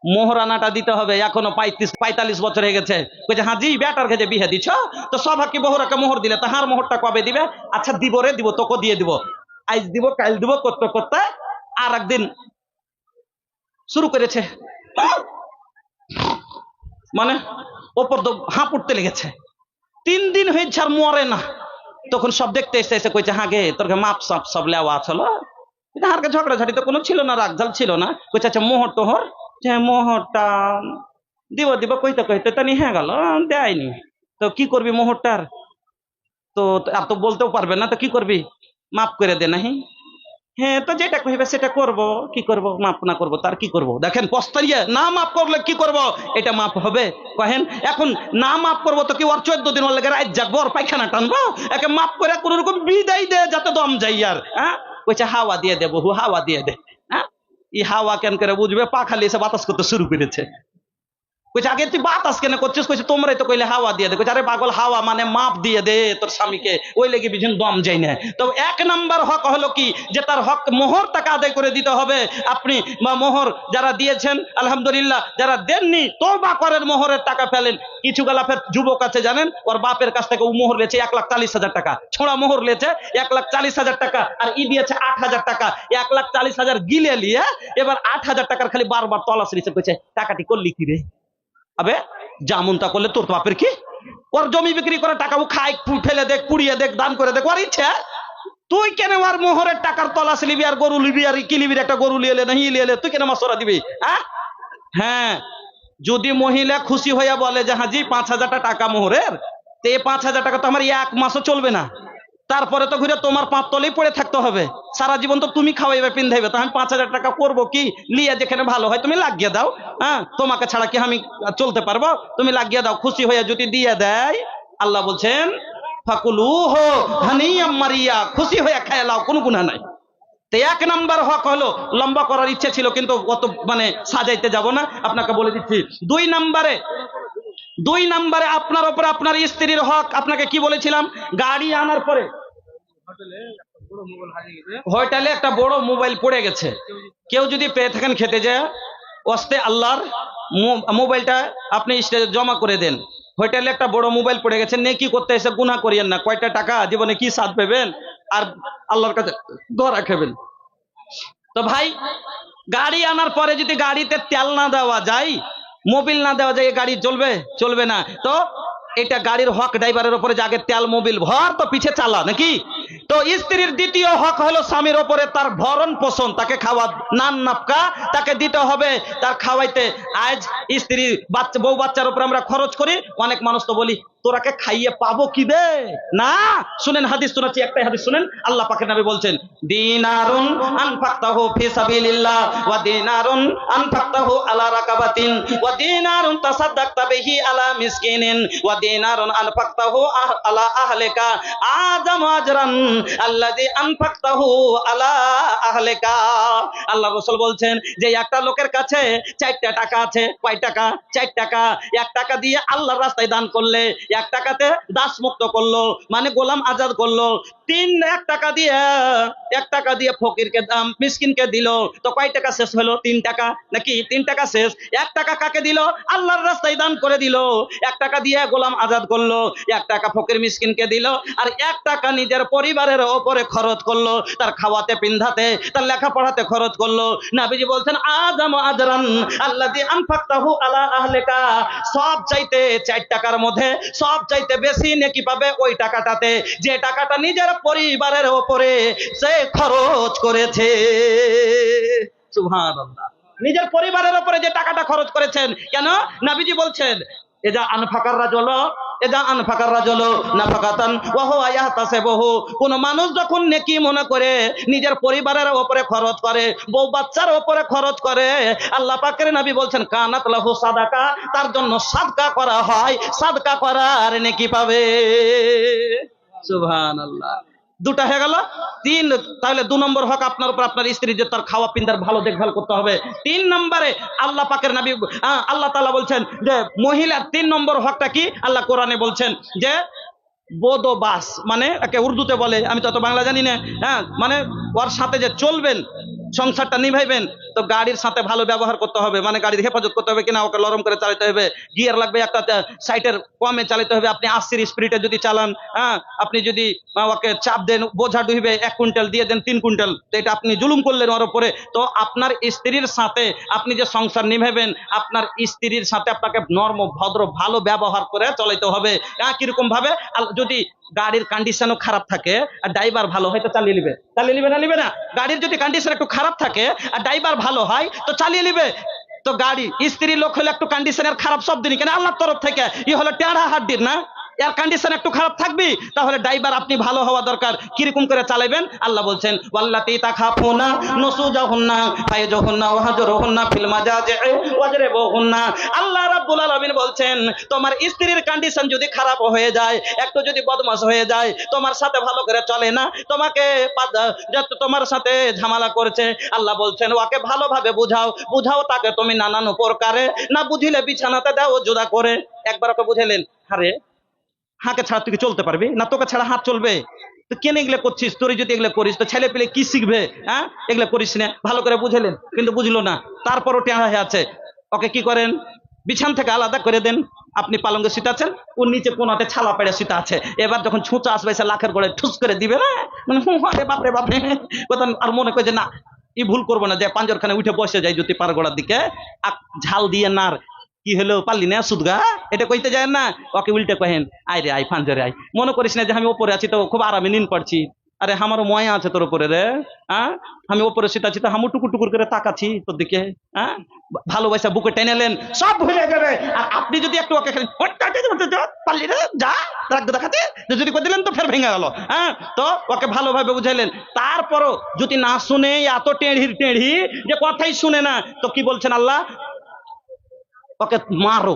মোহরানাটা দিতে হবে, এখনো 45 বছর হয়ে গেছে। কইছে হাজি বেটার কাছে বিয়ে দিছ, তো সব হাকি বহুরাকে মোহর দিলে, তাহার মোহরটা কবে দিবে? আচ্ছা দিব রে, দিব, তোকে দিয়ে দিব, আজ দিব কাল দিব করতে করতে আর একদিন শুরু করেছে, মানে ওপর হাঁপ উঠতে লেগেছে। 3 দিন হয়েছে আর মরে না। তখন সব দেখতে এসে এসে কইছে হ্যাঁ গে তোরকে মাপ সাপ সব লেওয়া ছিল, হারকে ঝগড়াঝাটি তো কোনো ছিল না, রাগঝাল ছিল না। কইছে আচ্ছা মোহর টোহর, মোহরটা দিব দিব কইতে কইতে তা নি হ্যাঁ গেল, দেয়নি। তো কি করবি মোহরটার? তো আর তো বলতেও পারবে না, তো কি করবি? মাফ করে দে নাহি। হ্যাঁ তো যেটা কইবে সেটা করব, কি করব? মাফ না করব তার কি করব? দেখেন পস্তাইয়া না মাফ করলে কি করব? এটা মাফ হবে? কহেন এখন না মাফ করব তো কি ওর 14 দিন ওর লেগে রাত জাগবো আর পায়খানা টানবো? একে মাফ করে কোন রকম বিদায় দে যাতে দম যাই। আর হ্যাঁ কইছে হাওয়া দিয়ে দে বহু, হাওয়া দিয়ে দে। হ্যাঁ এই হাওয়া কেন করে বুঝবে? পাখালি এসে বাতাস করতে শুরু করেছে। কইছে আগে তুই বাতাস কেন করছিস? কইছে তোমরাই তো কইলে হাওয়া দিয়ে দে। কইছে আরে পাগল, হাওয়া মানে মাপ দিয়ে দে তোর স্বামীকে, ওই লেগে বিজন দম যাই না। তো 1 নাম্বার হক হলো কি, যে তার হক মোহর টাকা আদায় করে দিতে হবে। আপনি মোহর যারা দিয়েছেন আলহামদুলিল্লাহ, যারা দেননি তওবা করেন, মোহরের টাকা ফেলেন। কিছু গালাফের যুবক আছে জানেন, ওর বাপের কাছ থেকে ও মোহর লেছে 1,40,000 টাকা, ছোড়া মোহর লেছে 1,40,000 টাকা, আর ই দিয়েছে 8,000 টাকা। 1,40,000 গিলে লিয়ে এবার 8,000 টাকার খালি বারবার তলাশ নিচ্ছে। কইছে টাকাটি করলি কি রে? আবে জামুনটা করলে তোর বাপের কি? ওর জমি বিক্রি করে টাকা ও খায়, ফেলে দেখ, পুড়িয়ে দেখ, দান করে দেখ, ওর ইচ্ছা। তুই কেন আর মোহরের টাকার তলাশ লিবি, আর গরু লিবি, আর কি লিবি? একটা গরু লিয়ে নাহি লিয়ে তুই কেন মশরা দিবি? হ্যাঁ যদি মহিলা খুশি হইয়া বলে যে হাজি 5,000 টাকা মোহরের, তো এই 5,000 টাকা তো আমার 1 মাসও চলবে না, তারপরে তো ঘুরে তোমার 5 তলেই পড়ে থাকতে হবে সারা জীবন। তো তুমি খাওয়াইবে পিন্ধাইবে, তো আমি 5,000 টাকা করবো কি? লিয়ে যেখানে ভালো হয় তুমি লাগিয়ে দাও। হ্যাঁ তোমাকে ছাড়া কি আমি চলতে পারবো? তুমি লাগিয়ে দাও। খুশি হইয়া যদি দিয়ে দেয়, আল্লাহ বলছেন ফাকুলুহু হানিয়াম মারিয়া, খুশি হইয়া খাইয়া লাও, কোনো গুনাহ নাই। তো 1 নাম্বার হক হলো, লম্বা করার ইচ্ছে ছিল কিন্তু অত মানে সাজাইতে যাব না, আপনাকে বলে দিচ্ছি। 2 নাম্বারে আপনার উপরে আপনার স্ত্রীর হক। আপনাকে কি বলেছিলাম? গাড়ি আনার পরে হোটেলে একটা বড় মোবাইল পড়ে গেছে, কেউ যদি পেয়ে থাকেন খেতে যায় ওয়াস্তে আল্লাহর মোবাইলটা আপনি জমা করে দেন। হোটেলে একটা বড় মোবাইল পড়ে গেছে, নেকি করতে এসে গুনাহ করিয়েন না। কয়টা টাকা জীবনে কি স্বাদ পেবেন আর আল্লাহর কাছে ধরা খাবেন। তো ভাই গাড়ি আনার পরে যদি গাড়িতে তেল না দেওয়া যায়, মোবিল না দেওয়া যায়, গাড়ি চলবে? চলবে না। তো এটা গাড়ির হক ড্রাইভারের উপরে, যে আগে তেল মোবিল ভর তো পিছে চালা নাকি। তো স্ত্রীর দ্বিতীয় হক হলো স্বামীর উপরে তার ভরণ পোষণ, তাকে খাওয়া, নান নাপকা তাকে দিতে হবে, তার খাওয়াইতে। আজ স্ত্রী বাচ্চা বউ বাচ্চার উপরে আমরা খরচ করি। অনেক মানুষ তো বলি তোরাকে খাইয়ে পাবো কি বে? না, শুনেন হাদিস শোনাচ্ছি, একটাই হাদিস শুনেন। আল্লাহ পাকের নবী বলছেন দিনারুন আনফাকতাহু ফি সাবিলিল্লাহ ওয়া দিনারুন আনফাকতাহু আলা রাকাবাতিন ওয়া দিনারুন তাসাদদাকতা বিহি আলা মিসকিনিন ওয়া দিনারুন আনফাকতাহু আলা আহলিকা আযাম আজরান আল্লাযী আনফাকতাহু আলা আহলিকা। আল্লাহ রাসূল বলছেন যে একটা লোকের কাছে 4টা টাকা আছে। কয় টাকা? 4 টাকা। 1 টাকা দিয়ে আল্লাহর রাস্তায় দান করলে, 1 টাকাতে দাস মুক্ত করলো, মানে গোলাম আজাদ করলো। 1 টাকা দিয়ে ফকিরকে মিসকিনকে দিল, তো কয় টাকা শেষ হলো? 3 টাকা নাকি? 3 টাকা শেষ। 1 টাকা কাকে দিল? আল্লাহর রাস্তায় দান করে দিল। 1 টাকা দিয়ে গোলাম আজাদ করলো, 1 টাকা ফকির মিসকিনকে দিল, আর 1 টাকা নিজের পরিবারের উপরে খরচ করলো, তার খাওয়াতে পিন্ধাতে, তার লেখাপড়াতে খরচ করলো। নবীজি বলছেন আযাম আজরান আল্লাযী আনফাকতাহু আলা আহলিকা। সব চাইতে 4 টাকার মধ্যে সব চাইতে বেশি নেকি পাবে ওই টাকাটাতে, যে টাকাটা নিজের পরিবারের উপরে সে খরচ করেছে। সুবহানাল্লাহ। নিজের পরিবারের উপরে যে টাকাটা খরচ করেছেন। কেন? নবীজি বলছেন এজা আনফাকার রাজুলু নাফাকাতান ওয়া হুয়া ইয়াহতাসিবুহু। কোন মানুষ যখন নেকি মনে করে নিজের পরিবারের উপরে খরচ করে, বউ বাচ্চার উপরে খরচ করে, আল্লাহ পাকের নবী বলছেন কানাত লাহু সাদাকা, তার জন্য সাদকা করা হয়, সাদকা করার নেকি পাবে। সুবহানাল্লাহ। 2টা হয়ে গেল। 3, তাহলে 2 নম্বর হক আপনার উপর আপনার স্ত্রী, যে তার খাওয়া পিন্দার ভালো দেখভাল করতে হবে। 3 নম্বরে আল্লাহ পাকের নবী আল্লাহ তাআলা বলছেন যে মহিলার 3 নম্বর হকটা কি? আল্লাহ কোরআনে বলছেন যে বোদবাস, মানে একে উর্দুতে বলে, আমি তো অত বাংলা জানি না। হ্যাঁ মানে ওর সাথে যে চলবেন, সংসারটা নিভাইবেন, তো গাড়ির সাথে ভালো ব্যবহার করতে হবে, মানে গাড়ির হেফাজত করতে হবে কিনা, ওকে নরম করে চালাতে হবে, গিয়ার লাগবে একটা সাইটের কমে চালাতে হবে। আপনি 80-র স্পিডে যদি চালান, হ্যাঁ, আপনি যদি ওকে চাপ দেন, বোঝা ডুইবে 1 কুইন্টাল দিয়ে দেন 3 কুইন্টাল, তো এটা আপনি জুলুম করলেন ওর উপরে। তো আপনার স্ত্রীর সাথে আপনি যে সংসার নিভাবেন, আপনার স্ত্রীর সাথে আপনাকে নরম ভদ্র ভালো ব্যবহার করে চলাইতে হবে। কিরকম ভাবে? যদি গাড়ির কন্ডিশনও খারাপ থাকে আর ড্রাইভার ভালো হয় তো চালিয়ে নিবে, না নিবে না? গাড়ির যদি কন্ডিশন একটু খারাপ থাকে আর ড্রাইভার ভালো হয় তো চালিয়ে নিবে। তো গাড়ি স্ত্রীর লোক হলে একটু কন্ডিশনের খারাপ সব দিনই কেন আল্লাহর তরফ থেকে হলো টেढ़ा হাড্ডির না, এর কন্ডিশন একটু খারাপ থাকবি, তাহলে ড্রাইভার আপনি ভালো হওয়া দরকার। কিরকম করে চালাবেন? আল্লাহ বলছেন ওয়াল্লাতি তাখাফুনা নুসুজাহুন্না ফায়জুহুন্না ওয়াহজুরুহুন্না ফিল মাজাজি'i ওয়াজরিবুহুন্না। আল্লাহ রাব্বুল আলামিন বলছেন তোমার স্ত্রীর কন্ডিশন যদি খারাপ হয়ে যায়, একটু যদি বদমাশ হয়ে যায়, তোমার সাথে ভালো করে চলে না, তোমাকে তোমার সাথে ঝামেলা করছে, আল্লাহ বলছেন ওকে ভালোভাবে বুঝাও তাকে তুমি নানান প্রকারে, না বুঝিলে বিছানাতে দাও জুদা করে। একবার ওকে বুঝাইলেন, আরে হাঁকে ছাড়া তুই কি চলতে পারবি না? তোকে ছাড়া হাত চলবে? তো কেন এগুলো করছিস? তোর যদি এগুলো করিস তো ছেলে পেলে কি শিখবে? হ্যাঁ, এগুলো করিস না। ভালো করে বুঝালেন কিন্তু বুঝলো না, তারপরও টেঁড়া হয়ে আছে। ওকে কি করেন? বিছান থেকে আলাদা করে দেন। আপনি পালঙ্গে শীতাচ্ছেন, ওর নিচে কোনাতে ছালা পেড়ে শীতা আছে। এবার যখন ছুঁচা আসবে সে লাখের গোড়ে ঠুস করে দিবে না, মানে বাপরে বাপরে কথা। আর মনে করে যে না, ই ভুল করবো না, যে পাঞ্জরখানে উঠে বসে যায় যদি পার গোড়ার দিকে, ঝাল দিয়ে নার কি হলো পারলি না সুদগা, এটা কইতে যায় না। ওকে উল্টে কহেন আয় রে আয় পাঞ্জরে আয়, মনে করিস না যে আমি ওপরে আছি তো খুব আরামে নিন পড়ছি। আরে আমারও ময়া আছে তোর উপরে রে। হ্যাঁ, আমি ওপরে শীতাচ্ছি তো আমি টুকুর টুকুর করে তাকাচ্ছি তোর দিকে। হ্যাঁ, ভালোবাসা বুকে টেনেলেন, সব ভুলে যাবে। আর আপনি যদি একটু ওকে খালি পারলি রে যা রাখ দেখাতে যদি করে দিলেন তো ফের ভেঙে গেল। হ্যাঁ, তো ওকে ভালোভাবে বুঝাইলেন, তারপরও যদি না শুনে, এত টেঁড়ি যে কথাই শুনে না, তো কি বলছেন আল্লাহ? ওকে মারো।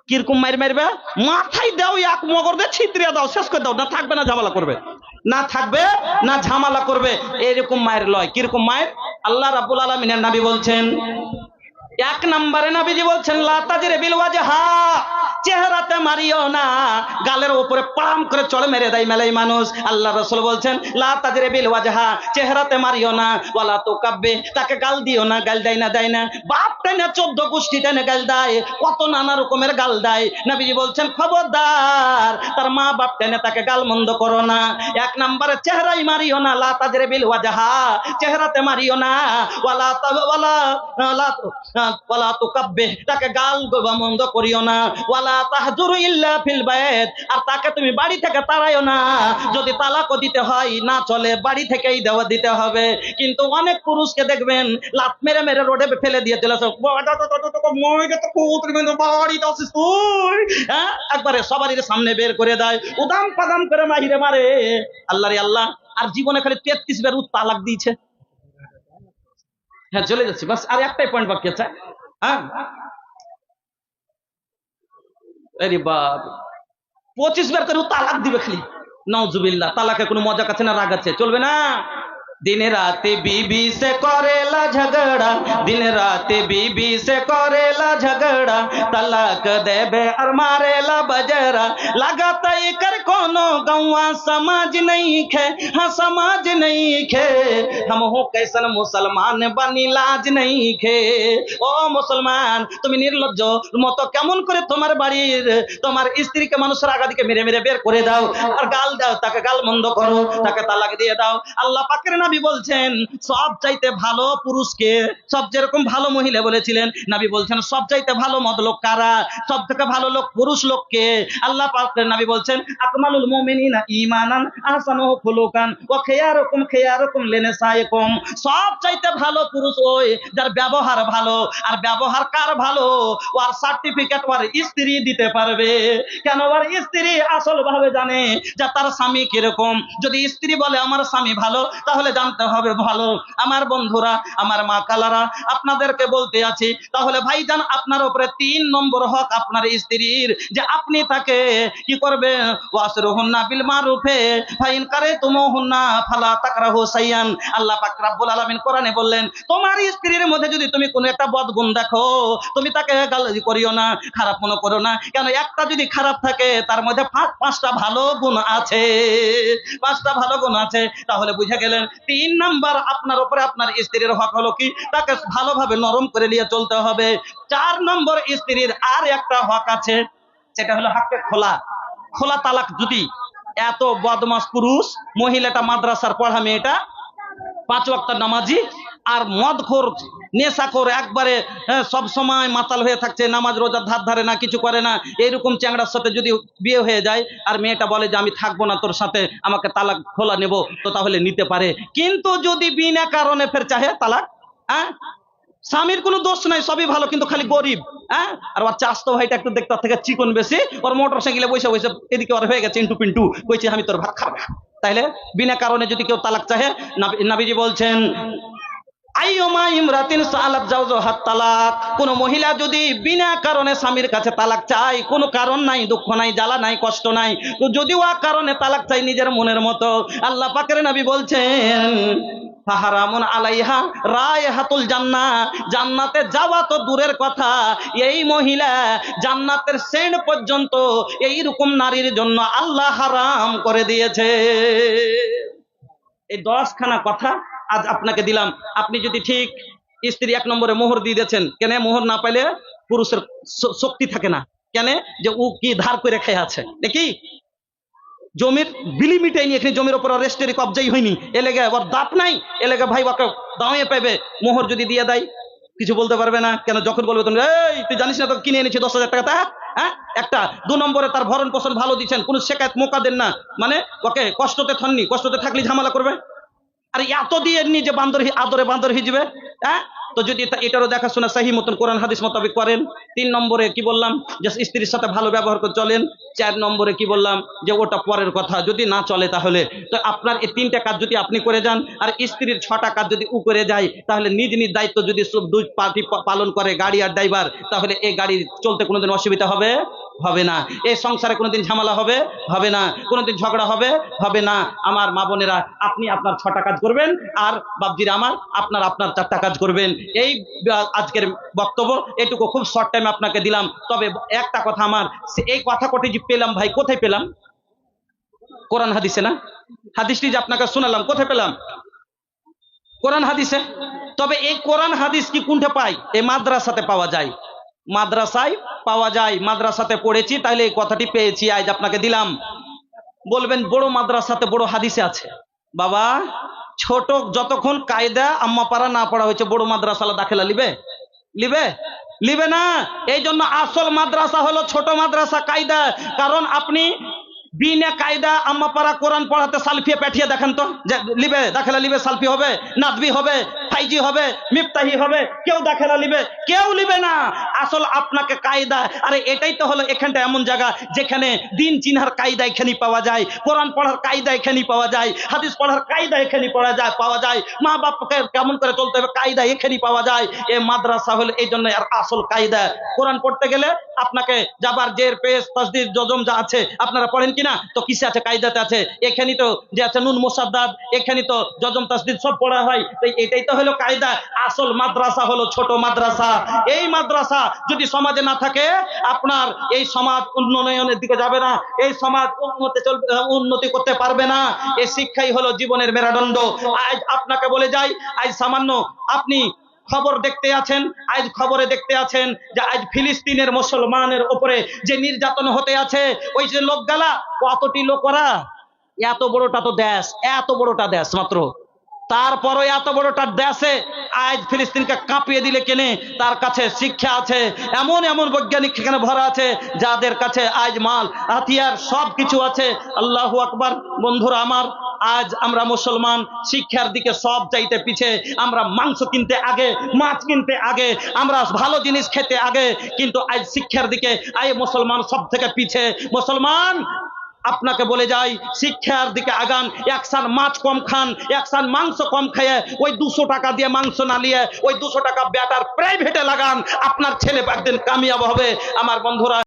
কিরকম মারবে? মাথায় দাও, এক মগর দিয়ে ছিতরিয়া দাও, শেষ করে দাও, না থাকবে না ঝামেলা করবে, না ঝামেলা করবে। এরকম মায়ের লয়। কিরকম মায়ের? আল্লাহ রাব্বুল আলামিনের নবী বলছেন, 1 নম্বরে নবীজি বলছেন লা তাজরি বিল ওয়াজহা, চেহারাতে মারিও না। গালের উপরে পাম করে চড় মেরে দেয় মেলাই মানুষ। আল্লাহ রাসূল বলছেন লা তাজরি বিল ওয়াজহা, চেহারাতে মারিও না। ওয়ালা তুকাব্বে, তাকে গাল দিও না। গাল দেয় না বাপ টেনে 14 গোষ্ঠী টেনে গাল দেয়, কত নানা রকমের গাল দেয়। নবীজি বলছেন খবরদার, তার মা বাপ টেনে তাকে গাল মন্দ করো না। 1 নম্বরে চেহারাই মারিও না, লা তাজরি বিল ওয়াজহা, চেহারাতে মারিও না। ওয়ালা তুকাব্বে, তাকে গাল মন্দ করিও না। ওয়ালা তাহজুরু ইল্লা ফিল বাইত, আর তাকে তুমি বাড়ি থেকে তাড়াইও না। যদি তালাকও দিতে হয় না চলে, বাড়ি থেকেই দিতে হবে। কিন্তু অনেক পুরুষকে দেখবেন লাত মেরে মেরে রোডে ফেলে দিয়ে চলে আসে, একবারে সবারই সামনে বের করে দেয়, উদাম পাদাম করে মাহিরে মারে। আল্লাহ রে আল্লাহ, আর জীবনে খালি 33 বার তালাক দিয়েছে। হ্যাঁ, চলে যাচ্ছি, বাস আর একটাই পয়েন্ট বাকি আছে। হ্যাঁ, আরে বাপ, 25 বার করে তালাক দিবে খালি। নাউজুবিল্লাহ, তালাকে কোনো মজা আছে না রাগ আছে? চলবে না। दिन रात बीबी से करेला झगड़ा, दिन रात बीबी से करेला झगड़ा, तलाक देबे और मारेला बजरा, लगाता कर कोनो गौवा समाज नहीं खे। हाँ, समाज नहीं खे, हम हो कैसन मुसलमान बनी लाज नहीं खे। ओ मुसलमान, তুমি নির্লজ্জ মতো কেমন করে তোমার বাড়ির তোমার স্ত্রীকে মানুষের আগা দিকে মেরে মেরে বের করে দাও, আর গাল দাও, তাকে গাল মন্দ করো, তাকে তালাক দিয়ে দাও। আল্লাহ পাকের নবী বলছেন সব চাইতে ভালো পুরুষকে, সব যেরকম ভালো মহিলা বলেছিলেন, নবী বলছেন সব চাইতে ভালো মদলোক কারা, সব থেকে ভালো লোক পুরুষ লোককে। আল্লাহ পাকের নবী বলছেন আকমালুল মুমিনিনা ঈমানান আহসানুহু খুলুকান ওয়া খিয়ারুকুম লিনিসাইকুম, সব চাইতে ভালো পুরুষ ওই যার ব্যবহার ভালো। আর ব্যবহার কার ভালো? ওর সার্টিফিকেট ওর স্ত্রী দিতে পারবে। কেন? ওর স্ত্রী আসল ভাবে জানে যে তার স্বামী কিরকম। যদি স্ত্রী বলে আমার স্বামী ভালো, তাহলে জানতে হবে ভালো। আমার বন্ধুরা, আমার মা কালারা, আপনাদেরকে বলতে আছি, তাহলে ভাইজান আপনার উপরে 3 নম্বর হক আপনার স্ত্রীর, যে আপনি তাকে কি করবে? ওয়াসরুহুন্না বিল মারুফে ফাইন কারাতুমুহুন্না ফালা তাকরাহু শাইআন। আল্লাহ পাক রব্বুল আলামিন কোরআনে বললেন তোমার স্ত্রীর মধ্যে যদি তুমি কোনো একটা বদগুণ দেখো, তুমি তাকে গালি করিও না, খারাপ মনে করো না। কেন? একটা যদি খারাপ থাকে তার মধ্যে 5টা ভালো গুণ আছে, 5টা ভালো গুণ আছে। তাহলে বুঝে গেলেন তিন নাম্বার আপনার উপরে আপনার স্ত্রীর হক হলো কি, তাকে ভালোভাবে নরম করে নিয়ে চলতে হবে। 4 নম্বর স্ত্রীর আর একটা হক আছে, সেটা হলো হাক্কে খোলা। খোলা তালাক। যদি এত বদমাস পুরুষ, মহিলাটা মাদ্রাসার পড়া মেয়েটা 5 ওয়াক্ত নামাজি, আর মদখোর নেশাখোর, একবারে সব সময় মাতাল হয়ে থাকছে, নামাজ রোজা ধার ধারে না, কিছু করে না, এরকম চ্যাংড়ার সাথে যদি বিয়ে হয়ে যায় আর মেয়েটা বলে যে আমি থাকবো না তোর সাথে, আমাকে তালাক খোলা নেব, তো তাহলে নিতে পারে। কিন্তু যদি বিনা কারণে ফের চাহে তালাক, হ্যাঁ, স্বামীর কোনো দোষ নাই, সবই ভালো, কিন্তু খালি গরিব, হ্যাঁ, আর ওর চাস্তো ভাইটা একটু দেখতে থেকে চিকন বেশি, ওর মোটর সাইকেলে বসে বসে এদিকে ওর হয়ে গেছে ইন্টু পিন্টু, কইছে আমি তোর ভাত খাবো না। তাইলে বিনা কারণে যদি কেউ তালাক চাহে, নবীজি বলছেন আইয়ুমা ইমরাতিন সালাত জাওজাহাত তালাক, কোন মহিলা যদি বিনা কারণে স্বামীর কাছে তালাক চায়, কোনো কারণ নাই, দুঃখ নাই, জ্বালা নাই, কষ্ট নাই, তো যদিও কারণে তালাক চাই নিজের মনের মতো, আল্লাহ পাকের নবী বলছেন ফাহারামুন আলাইহা রায়হাতুল জান্নাহ, জান্নাতে যাওয়া তো দূরের কথা, এই মহিলা জান্নাতের সেন্ট পর্যন্ত এইরকম নারীর জন্য আল্লাহ হারাম করে দিয়েছে। এই 10খানা কথা আজ আপনাকে দিলাম। আপনি যদি ঠিক স্ত্রী 1 নম্বরে মোহর দিয়ে দিয়েছেন, কেন মোহর না পাইলে পুরুষের শক্তি থাকে না, কেন যে ও কি ধার করে খেয়ে আছে, দেখি জমির বিলি মিটাইনি, এখানে জমির উপর রেস্টেরি কবজাই হয়নি, এলেগে ওর দাঁত নাই, এলেগে ভাই ওকে দাঁড়িয়ে পাবে, মোহর যদি দিয়ে দেয় কিছু বলতে পারবে না, কেন যখন বলবে তুমি এই তুই জানিস না তো কিনে এনেছি 10,000 টাকা, হ্যাঁ একটা। 2 নম্বরে তার ভরণ পোষণ ভালো দিচ্ছেন, কোনো শেখায়ত মোকা দেন না, মানে ওকে কষ্টতে থাননি, কষ্টতে থাকলে ঝামেলা করবে, আর এত দিয়ে নি যে বান্দর আদরে বান্দর হিজবে, হ্যাঁ। তো যদি এটারও দেখাশোনা সহি মতন কোরআন হাদিস মোতাবেক করেন। 3 নম্বরে কি বললাম, যে স্ত্রীর সাথে ভালো ব্যবহার করে চলেন। 4 নম্বরে কি বললাম, যে ওটা পরের কথা, যদি না চলে তাহলে তো আপনার এই 3টা কাজ যদি আপনি করে যান, আর স্ত্রীর 6টা কাজ যদি উ করে যায়, তাহলে নিজ নিজ দায়িত্ব যদি সব 2 পার্টি পালন করে, গাড়ি আর ড্রাইভার, তাহলে এই গাড়ি চলতে কোনোদিন অসুবিধা হবে না, এই সংসারে কোনোদিন ঝামেলা হবে না, কোনোদিন ঝগড়া হবে না। আমার মা বোনেরা, আপনি আপনার 6টা কাজ করবেন, আর বাপজিরা আমার আপনার 4টা কাজ করবেন। এই আজকের বক্তব্য এটুকু খুব শর্ট টাইমে আপনাকে দিলাম। তবে একটা কথা, আমার এই কথা কটি যে পেলাম ভাই, কোথায় পেলাম? কোরআন হাদিসে না? হাদিসটি যে আপনাকে শোনালাম কোথায় পেলাম? কোরআন হাদিসে। তবে এই কোরআন হাদিস কি কোনটা পাই? এই মাদ্রাসাতে পাওয়া যায়, মাদ্রাসায় পাওয়া যায়, মাদ্রাসাতে পড়েছি, তাহলে এই কথাটি পেয়েছি, আজ আপনাকে দিলাম। বলবেন বড় মাদ্রাসাতে বড় হাদিসে আছে, বাবা ছোট যতক্ষণ কায়দা আম্মা পারা না পড়া হয়েছে, বড় মাদ্রাসালা দাখিলা লিবে না। এই জন্য আসল মাদ্রাসা হলো ছোট মাদ্রাসা, কায়দা। কারণ আপনি বিনা কায়দা আম্মা পারা কোরআন পড়াতে সালফিয়ে পাঠিয়ে দেখেন তো, যে লিবে দাখিলা লিবে, সালফি হবে, নাদবি হবে, ফাইজি হবে, মিফতাহি হবে, কেউ দাখিলা লিবে? কেউ লিবে না। আসল আপনাকে কায়দা, আরে এটাই তো হলো এখানটা এমন জায়গা যেখানে দিন চিনার কায়দা এখানেই পাওয়া যায়, কোরআন পড়ার কায়দা এখানেই পাওয়া যায়, হাদিস পড়ার কায়দা এখানেই পাওয়া যায়, মা বাপকে কেমন করে চলতে হবে কায়দা এখানেই পাওয়া যায়। এই মাদ্রাসা হলো এই জন্য আর আসল কায়দা। কোরআন পড়তে গেলে আপনাকে জাবার জের পেশ তাসদীদ জজম যা আছে আপনারা পড়েন কিনা, তো কিসে আছে? কায়দাতে আছে। এখানেই তো যে আছে নুন মুসাদ্দাদ, এখানেই তো জজম তাসদীদ সব পড়া হয়, তো এটাই তো হলো কায়দা। আসল মাদ্রাসা হলো ছোট মাদ্রাসা। এই মাদ্রাসা যদি সমাজে না থাকে, আপনার এই সমাজ উন্নয়নের দিকে যাবে না, এই সমাজ উন্নতি করতে পারবে না। এই শিক্ষাই হলো জীবনের মেরুদণ্ড। আজ আপনাকে বলে যাই, আজ সামান্য আপনি খবর দেখতে আছেন, আজ খবরে দেখতে আছেন যে আজ ফিলিস্তিনের মুসলমানের উপরে যে নির্যাতন হতে আছে, ওই যে লোকগালা কতটি লোকরা, এত বড়টা দেশ মাত্র, তারপরও এত বড়টা দেশে আজ ফিলিস্তিনকে কাঁপিয়ে দিলে কেনে? তার কাছে শিক্ষা আছে, এমন বৈজ্ঞানিক সেখানে ভরা আছে, যাদের কাছে আজ মাল হাতিয়ার সব কিছু আছে। আল্লাহু আকবার। বন্ধুরা আমার, আজ আমরা মুসলমান শিক্ষার দিকে সব চাইতে পিছে। আমরা মাংস কিনতে আগে, মাছ কিনতে আগে, আমরা ভালো জিনিস খেতে আগে, কিন্তু আজ শিক্ষার দিকে আজ মুসলমান সব থেকে পিছে। মুসলমান আপনাকে বলে যাই, শিক্ষার দিকে আগান। একসান মাছ কম খান, একসান মাংস কম খেয়ে ওই 200 টাকা দিয়ে মাংস না নিয়ে ওই 200 টাকা ব্যাটার প্রাইভেটে লাগান, আপনার ছেলে একদিন কামিয়াব হবে। আমার বন্ধুরা,